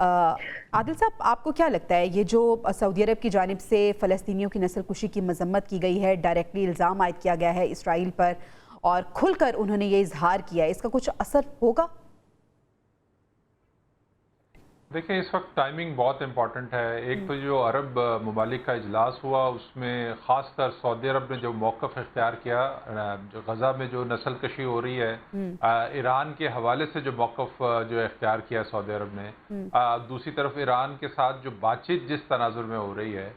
عادل صاحب، آپ کو کیا لگتا ہے یہ جو سعودی عرب کی جانب سے فلسطینیوں کی نسل کشی کی مذمت کی گئی ہے، ڈائریکٹلی الزام عائد کیا گیا ہے اسرائیل پر اور کھل کر انہوں نے یہ اظہار کیا ہے، اس کا کچھ اثر ہوگا؟ دیکھیں، اس وقت ٹائمنگ بہت امپورٹنٹ ہے۔ ایک تو جو عرب ممالک کا اجلاس ہوا، اس میں خاص کر سعودی عرب نے جو موقف اختیار کیا، جو غزہ میں جو نسل کشی ہو رہی ہے، ایران کے حوالے سے جو موقف جو اختیار کیا سعودی عرب نے، دوسری طرف ایران کے ساتھ جو بات چیت جس تناظر میں ہو رہی ہے،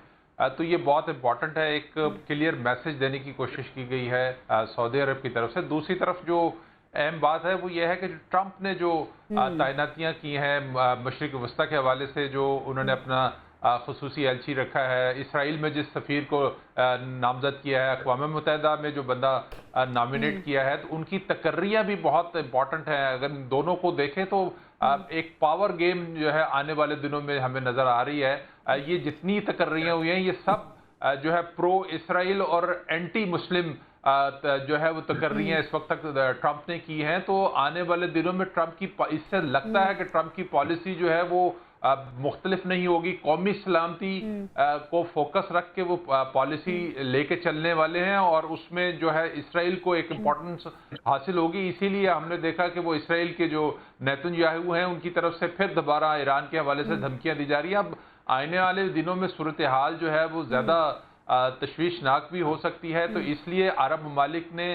تو یہ بہت امپورٹنٹ ہے۔ ایک کلیئر میسج دینے کی کوشش کی گئی ہے سعودی عرب کی طرف سے۔ دوسری طرف جو اہم بات ہے وہ یہ ہے کہ جو ٹرمپ نے جو تعیناتیاں کی ہیں مشرق وسطیٰ کے حوالے سے، جو انہوں نے اپنا خصوصی ایلچی رکھا ہے، اسرائیل میں جس سفیر کو نامزد کیا ہے، اقوام متحدہ میں جو بندہ نامینیٹ کیا ہے، تو ان کی تقرریاں بھی بہت امپورٹنٹ ہیں۔ اگر ان دونوں کو دیکھیں تو ایک پاور گیم جو ہے آنے والے دنوں میں ہمیں نظر آ رہی ہے۔ یہ جتنی تقرریاں ہوئی ہیں، یہ سب جو ہے پرو اسرائیل اور اینٹی مسلم جو ہے وہ تقرریاں اس وقت تک ٹرمپ نے کی ہیں۔ تو آنے والے دنوں میں ٹرمپ کی اس سے لگتا ہے کہ ٹرمپ کی پالیسی جو ہے وہ مختلف نہیں ہوگی۔ قومی سلامتی کو فوکس رکھ کے وہ پالیسی لے کے چلنے والے ہیں، اور اس میں جو ہے اسرائیل کو ایک امپورٹنس حاصل ہوگی۔ اسی لیے ہم نے دیکھا کہ وہ اسرائیل کے جو نیتن یاہو ہیں، ان کی طرف سے پھر دوبارہ ایران کے حوالے سے دھمکیاں دی جا رہی ہیں۔ اب آنے والے دنوں میں صورتحال جو ہے وہ زیادہ تشویشناک بھی ہو سکتی ہے۔ تو اس لیے عرب ممالک نے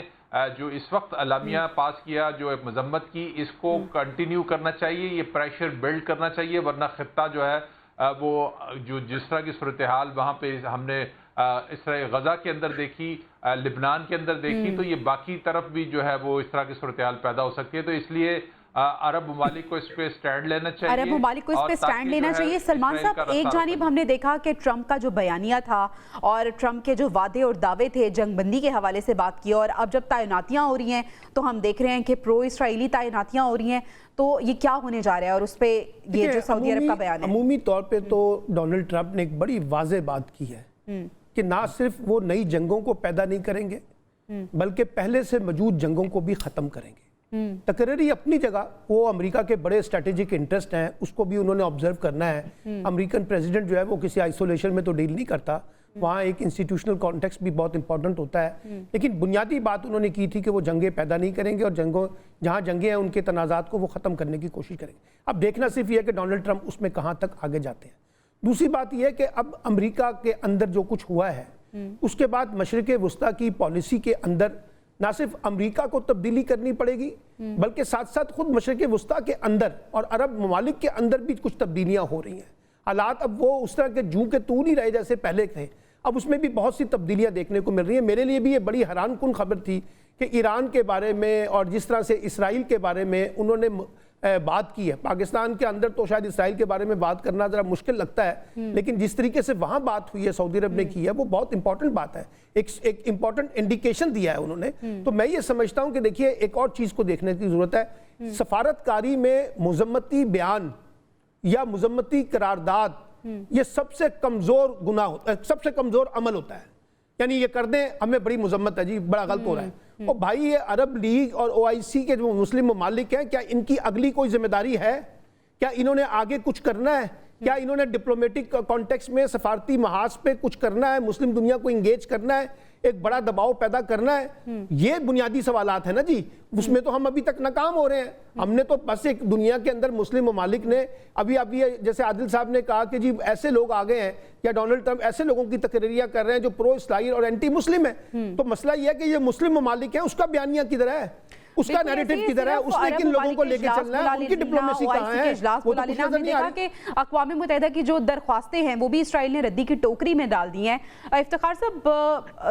جو اس وقت اعلامیہ پاس کیا، جو ایک مذمت کی، اس کو کنٹینیو کرنا چاہیے، یہ پریشر بلڈ کرنا چاہیے، ورنہ خطہ جو ہے وہ جو جس طرح کی صورتحال وہاں پہ ہم نے اسرائیل غزہ کے اندر دیکھی، لبنان کے اندر دیکھی، تو یہ باقی طرف بھی جو ہے وہ اس طرح کی صورتحال پیدا ہو سکتی ہے۔ تو اس لیے عرب ممالک کو اس پہ سٹینڈ لینا چاہیے، عرب ممالک کو اس پہ سٹینڈ لینا چاہیے۔ سلمان صاحب، ایک جانب ہم نے دیکھا کہ ٹرمپ کا جو بیانیہ تھا اور ٹرمپ کے جو وعدے اور دعوے تھے جنگ بندی کے حوالے سے بات کی، اور اب جب تعیناتیاں ہو رہی ہیں تو ہم دیکھ رہے ہیں کہ پرو اسرائیلی تعیناتیاں ہو رہی ہیں، تو یہ کیا ہونے جا رہا ہے؟ اور اس پہ یہ جو سعودی عرب کا بیان ہے، عمومی طور پہ تو ڈونلڈ ٹرمپ نے ایک بڑی واضح بات کی ہے کہ نہ صرف وہ نئی جنگوں کو پیدا نہیں کریں گے، بلکہ پہلے سے موجود جنگوں کو بھی ختم کریں گے۔ تقرری اپنی جگہ، وہ امریکہ کے بڑے اسٹریٹجک انٹرسٹ ہیں، اس کو بھی انہوں نے آبزرو کرنا ہے۔ امریکن پریزیڈنٹ جو ہے وہ کسی آئسولیشن میں تو ڈیل نہیں کرتا، وہاں ایک انسٹیٹیوشنل کانٹیکسٹ بھی بہت امپورٹنٹ ہوتا ہے۔ لیکن بنیادی بات انہوں نے کی تھی کہ وہ جنگیں پیدا نہیں کریں گے، اور جہاں جنگیں ہیں ان کے تنازعات کو وہ ختم کرنے کی کوشش کریں گے۔ اب دیکھنا صرف یہ ہے کہ ڈونلڈ ٹرمپ اس میں کہاں تک آگے جاتے ہیں۔ دوسری بات یہ ہے کہ اب امریکہ کے اندر جو کچھ ہوا ہے، اس کے بعد مشرق وسطیٰ کی پالیسی کے اندر نہ صرف امریکہ کو تبدیلی کرنی پڑے گی، بلکہ ساتھ ساتھ خود مشرق وسطیٰ کے اندر اور عرب ممالک کے اندر بھی کچھ تبدیلیاں ہو رہی ہیں۔ حالات اب وہ اس طرح کے جوں کے تو نہیں رہے جیسے پہلے تھے، اب اس میں بھی بہت سی تبدیلیاں دیکھنے کو مل رہی ہیں۔ میرے لیے بھی یہ بڑی حیران کن خبر تھی کہ ایران کے بارے میں اور جس طرح سے اسرائیل کے بارے میں انہوں نے بات کی ہے۔ پاکستان کے اندر تو شاید اسرائیل کے بارے میں بات کرنا ذرا مشکل لگتا ہے، لیکن جس طریقے سے وہاں بات ہوئی ہے، سعودی عرب نے کی ہے، وہ بہت امپورٹنٹ بات ہے، ایک امپورٹنٹ انڈیکیشن دیا ہے انہوں نے۔ تو میں یہ سمجھتا ہوں کہ دیکھیے ایک اور چیز کو دیکھنے کی ضرورت ہے۔ سفارتکاری میں مذمتی بیان یا مذمتی قرارداد یہ سب سے کمزور گناہ ہوتا ہے، سب سے کمزور عمل ہوتا ہے۔ یعنی یہ کر دیں ہمیں بڑی مذمت ہے، جی بڑا غلط ہو رہا ہے۔ اور بھائی یہ عرب لیگ اور OIC کے جو مسلم ممالک ہیں، کیا ان کی اگلی کوئی ذمہ داری ہے؟ کیا انہوں نے آگے کچھ کرنا ہے؟ کیا انہوں نے ڈپلومیٹک کانٹیکس میں سفارتی محاذ پہ کچھ کرنا ہے؟ مسلم دنیا کو انگیج کرنا ہے؟ ایک بڑا دباؤ پیدا کرنا ہے؟ یہ بنیادی سوالات ہیں نا جی، اس میں تو ہم ابھی تک ناکام ہو رہے ہیں۔ ہم نے تو بس ایک دنیا کے اندر مسلم ممالک نے ابھی جیسے عادل صاحب نے کہا کہ جی ایسے لوگ آگے ہیں، یا ڈونلڈ ٹرمپ ایسے لوگوں کی تقرریاں کر رہے ہیں جو پرو اسرائیل اور اینٹی مسلم ہیں۔ تو مسئلہ یہ ہے کہ یہ مسلم ممالک ہیں، اس کا بیانیہ کدھر ہے؟ اس کا نیریٹو کدھر ہے؟ اس نے کن لوگوں کو لے کے چلنا ہے؟ ان کی ڈپلومیسی کہاں ہے؟ وہ تو کچھ نظر نہیں آ رہی۔ کہ اقوام متحدہ کی جو درخواستیں ہیں وہ بھی اسرائیل نے ردی کی ٹوکری میں ڈال دی ہیں۔ افتخار صاحب،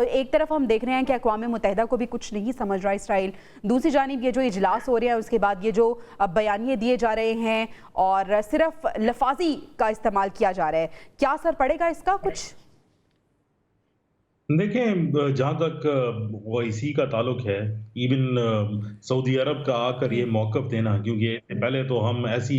ایک طرف ہم دیکھ رہے ہیں کہ اقوام متحدہ کو بھی کچھ نہیں سمجھ رہا اسرائیل، دوسری جانب یہ جو اجلاس ہو رہا ہے اس کے بعد یہ جو بیانیے دیے جا رہے ہیں اور صرف لفاظی کا استعمال کیا جا رہا ہے، کیا اثر پڑے گا اس کا کچھ؟ دیکھیں، جہاں تک OIC کا تعلق ہے، ایون سعودی عرب کا آ کر یہ موقف دینا، کیونکہ پہلے تو ہم ایسی